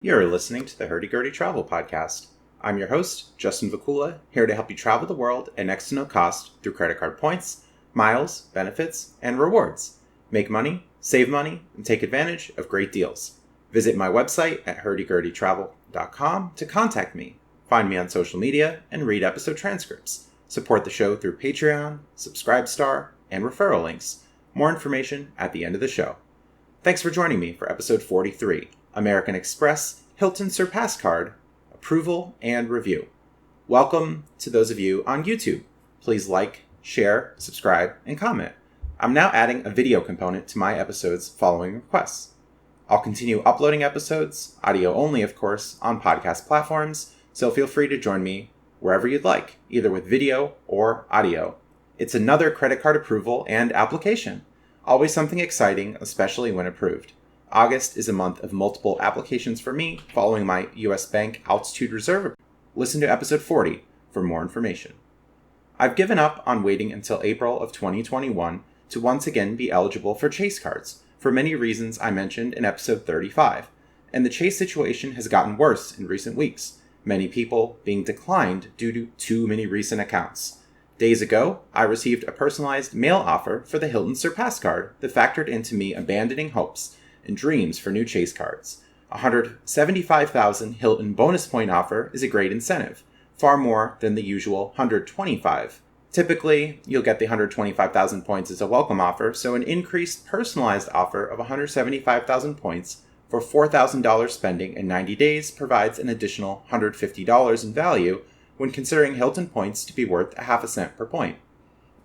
You're listening to the Hurdy Gurdy Travel Podcast. I'm your host, Justin Vacula, here to help you travel the world at next to no cost through credit card points, miles, benefits, and rewards. Make money, save money, and take advantage of great deals. Visit my website at hurdygurdytravel.com to contact me, find me on social media, and read episode transcripts. Support the show through Patreon, Subscribestar, and referral links. More information at the end of the show. Thanks for joining me for episode 43. American Express Hilton Surpass Card, Approval and Review. Welcome to those of you on YouTube. Please like, share, subscribe, and comment. I'm now adding a video component to my episodes following requests. I'll continue uploading episodes, audio only of course, on podcast platforms, so feel free to join me wherever you'd like, either with video or audio. It's another credit card approval and application. Always something exciting, especially when approved. August is a month of multiple applications for me following my U.S. Bank Altitude Reserve. Listen to episode 40 for more information. I've given up on waiting until April of 2021 to once again be eligible for Chase cards for many reasons I mentioned in episode 35, and the Chase situation has gotten worse in recent weeks, many people being declined due to too many recent accounts. Days ago, I received a personalized mail offer for the Hilton Surpass card that factored into me abandoning hopes and dreams for new Chase cards. A 175,000 Hilton bonus point offer is a great incentive, far more than the usual 125. Typically, you'll get the 125,000 points as a welcome offer, so an increased personalized offer of 175,000 points for $4,000 spending in 90 days provides an additional $150 in value when considering Hilton points to be worth a half a cent per point.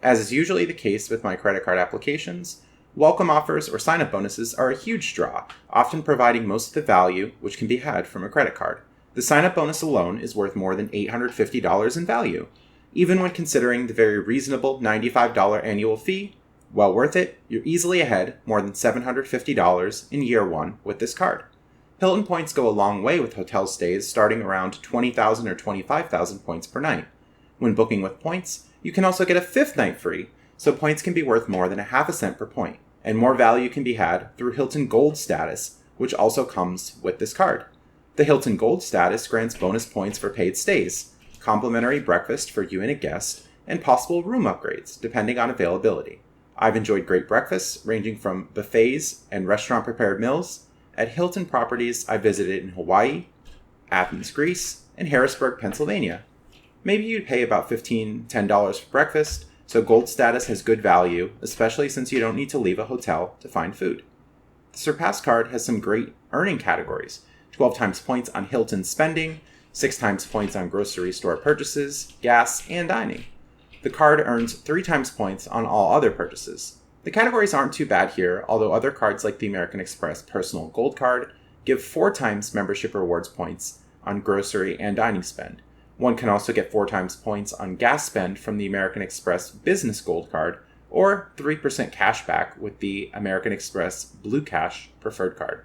As is usually the case with my credit card applications, welcome offers or sign-up bonuses are a huge draw, often providing most of the value which can be had from a credit card. The sign-up bonus alone is worth more than $850 in value. Even when considering the very reasonable $95 annual fee, well worth it, you're easily ahead more than $750 in year one with this card. Hilton points go a long way with hotel stays starting around 20,000 or 25,000 points per night. When booking with points, you can also get a fifth night free, so points can be worth more than a half a cent per point, and more value can be had through Hilton Gold status, which also comes with this card. The Hilton Gold status grants bonus points for paid stays, complimentary breakfast for you and a guest, and possible room upgrades, depending on availability. I've enjoyed great breakfasts, ranging from buffets and restaurant-prepared meals, at Hilton properties I visited in Hawaii, Athens, Greece, and Harrisburg, Pennsylvania. Maybe you'd pay about $10 for breakfast, so gold status has good value, especially since you don't need to leave a hotel to find food. The Surpass card has some great earning categories: 12 times points on Hilton spending, 6 times points on grocery store purchases, gas, and dining. The card earns 3 times points on all other purchases. The categories aren't too bad here, although other cards like the American Express Personal Gold Card give 4 times membership rewards points on grocery and dining spend. One can also get 4 times points on gas spend from the American Express Business Gold Card, or 3% cash back with the American Express Blue Cash Preferred Card.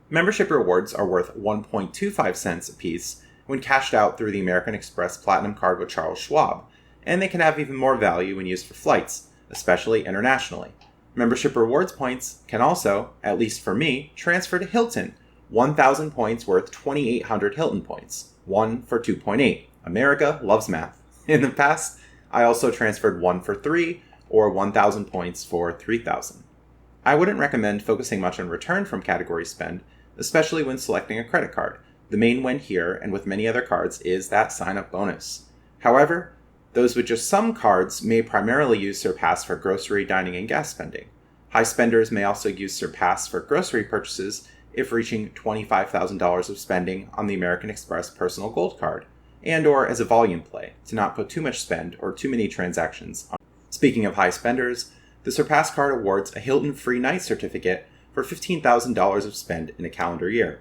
Membership rewards are worth 1.25 cents apiece when cashed out through the American Express Platinum Card with Charles Schwab, and they can have even more value when used for flights, especially internationally. Membership rewards points can also, at least for me, transfer to Hilton. 1,000 points worth 2,800 Hilton points. 1 for 2.8. America loves math. In the past, I also transferred 1 for 3, or 1,000 points for 3,000. I wouldn't recommend focusing much on return from category spend, especially when selecting a credit card. The main win here, and with many other cards, is that sign-up bonus. However, those with just some cards may primarily use Surpass for grocery, dining, and gas spending. High spenders may also use Surpass for grocery purchases if reaching $25,000 of spending on the American Express Personal Gold Card, and or as a volume play, to not put too much spend or too many transactions on. Speaking of high spenders, the Surpass card awards a Hilton free night certificate for $15,000 of spend in a calendar year.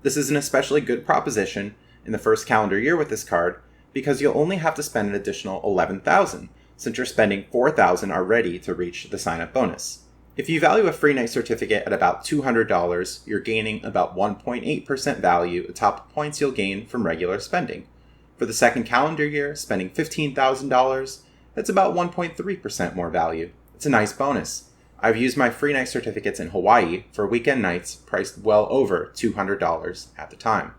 This is an especially good proposition in the first calendar year with this card, because you'll only have to spend an additional $11,000, since you're spending $4,000 already to reach the sign-up bonus. If you value a free night certificate at about $200, you're gaining about 1.8% value atop points you'll gain from regular spending. For the second calendar year, spending $15,000, that's about 1.3% more value. It's a nice bonus. I've used my free night certificates in Hawaii for weekend nights priced well over $200 at the time.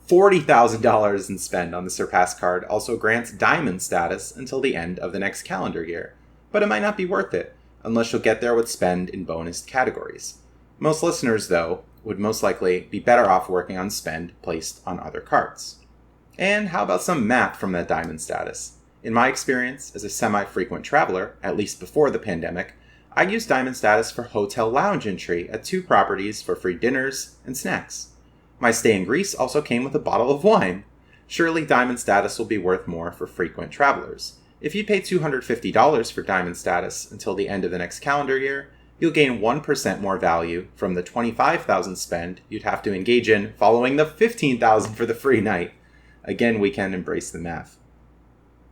$40,000 in spend on the Surpass card also grants diamond status until the end of the next calendar year, but it might not be worth it unless you'll get there with spend in bonus categories. Most listeners, though, would most likely be better off working on spend placed on other cards. And how about some math from that diamond status? In my experience as a semi-frequent traveler, at least before the pandemic, I used diamond status for hotel lounge entry at 2 properties for free dinners and snacks. My stay in Greece also came with a bottle of wine. Surely diamond status will be worth more for frequent travelers. If you pay $250 for diamond status until the end of the next calendar year, you'll gain 1% more value from the $25,000 spend you'd have to engage in following the $15,000 for the free night. Again, we can embrace the math.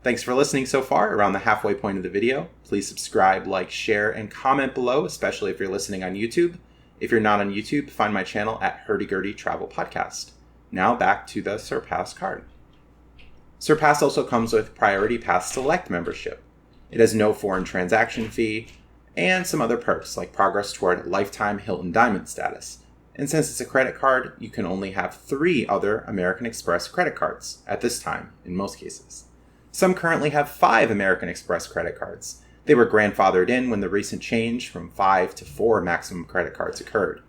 Thanks for listening so far around the halfway point of the video. Please subscribe, like, share, and comment below, especially if you're listening on YouTube. If you're not on YouTube, find my channel at Hurdy Gurdy Travel Podcast. Now back to the Surpass card. Surpass also comes with Priority Pass Select membership. It has no foreign transaction fee and some other perks like progress toward lifetime Hilton Diamond status. And since it's a credit card, you can only have 3 other American Express credit cards at this time in most cases. Some currently have 5 American Express credit cards. They were grandfathered in when the recent change from 5 to 4 maximum credit cards occurred.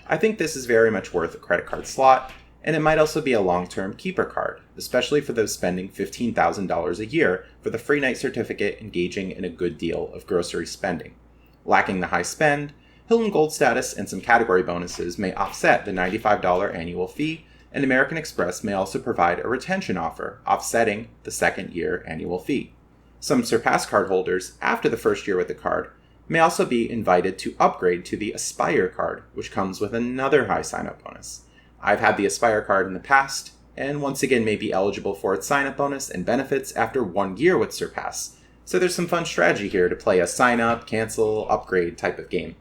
I think this is very much worth a credit card slot, and it might also be a long-term keeper card, especially for those spending $15,000 a year for the free night certificate engaging in a good deal of grocery spending. Lacking the high spend, Hilton Gold status and some category bonuses may offset the $95 annual fee, and American Express may also provide a retention offer, offsetting the second-year annual fee. Some Surpass card holders, after the first year with the card, may also be invited to upgrade to the Aspire card, which comes with another high sign-up bonus. I've had the Aspire card in the past, and once again may be eligible for its sign-up bonus and benefits after 1 year with Surpass. So there's some fun strategy here to play a sign-up, cancel, upgrade type of game.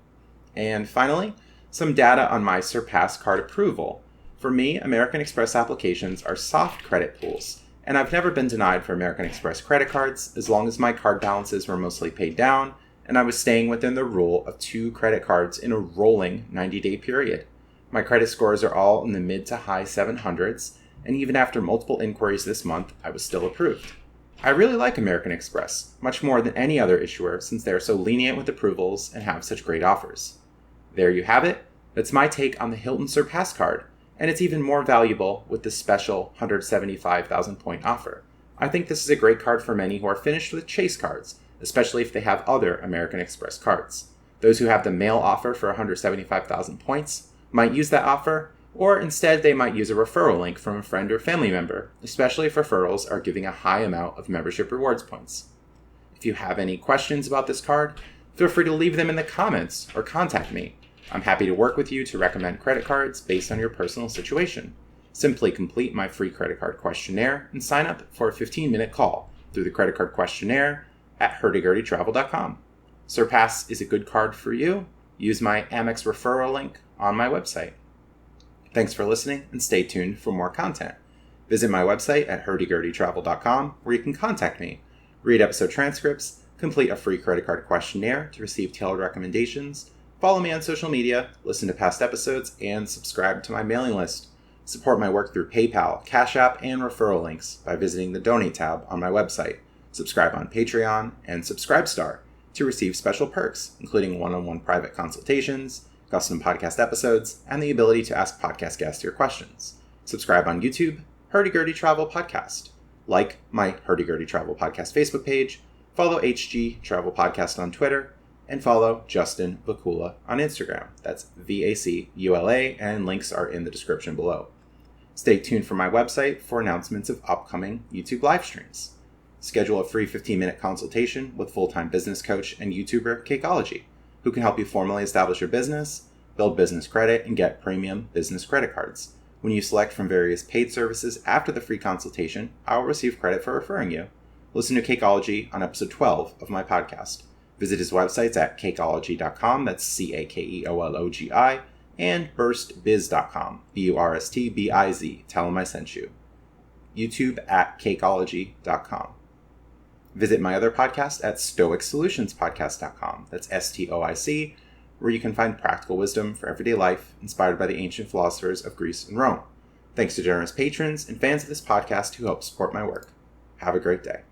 And finally, some data on my Surpass card approval. For me, American Express applications are soft credit pools, and I've never been denied for American Express credit cards as long as my card balances were mostly paid down and I was staying within the rule of 2 credit cards in a rolling 90-day period. My credit scores are all in the mid to high 700s, and even after multiple inquiries this month, I was still approved. I really like American Express, much more than any other issuer since they are so lenient with approvals and have such great offers. There you have it. That's my take on the Hilton Surpass card, and it's even more valuable with this special 175,000 point offer. I think this is a great card for many who are finished with Chase cards, especially if they have other American Express cards. Those who have the mail offer for 175,000 points might use that offer, or instead they might use a referral link from a friend or family member, especially if referrals are giving a high amount of membership rewards points. If you have any questions about this card, feel free to leave them in the comments or contact me. I'm happy to work with you to recommend credit cards based on your personal situation. Simply complete my free credit card questionnaire and sign up for a 15-minute call through the credit card questionnaire at hurdygurdytravel.com. Surpass is a good card for you. Use my Amex referral link on my website. Thanks for listening and stay tuned for more content. Visit my website at hurdygurdytravel.com where you can contact me, read episode transcripts, complete a free credit card questionnaire to receive tailored recommendations, follow me on social media, listen to past episodes, and subscribe to my mailing list. Support my work through PayPal, Cash App, and referral links by visiting the Donate tab on my website. Subscribe on Patreon and Subscribestar to receive special perks, including one-on-one private consultations, custom podcast episodes, and the ability to ask podcast guests your questions. Subscribe on YouTube, Hurdy Gurdy Travel Podcast. Like my Hurdy Gurdy Travel Podcast Facebook page, follow HG Travel Podcast on Twitter, and follow Justin Vacula on Instagram. That's Vacula, and links are in the description below. Stay tuned for my website for announcements of upcoming YouTube live streams. Schedule a free 15-minute consultation with full-time business coach and YouTuber Cakeology, who can help you formally establish your business, build business credit, and get premium business credit cards. When you select from various paid services after the free consultation, I will receive credit for referring you. Listen to Cakeology on episode 12 of my podcast. Visit his websites at cakeology.com, that's Cakeologi, and burstbiz.com, Burstbiz. Tell him I sent you. YouTube at cakeology.com. Visit my other podcast at stoicsolutionspodcast.com. That's STOIC, where you can find practical wisdom for everyday life inspired by the ancient philosophers of Greece and Rome. Thanks to generous patrons and fans of this podcast who help support my work. Have a great day.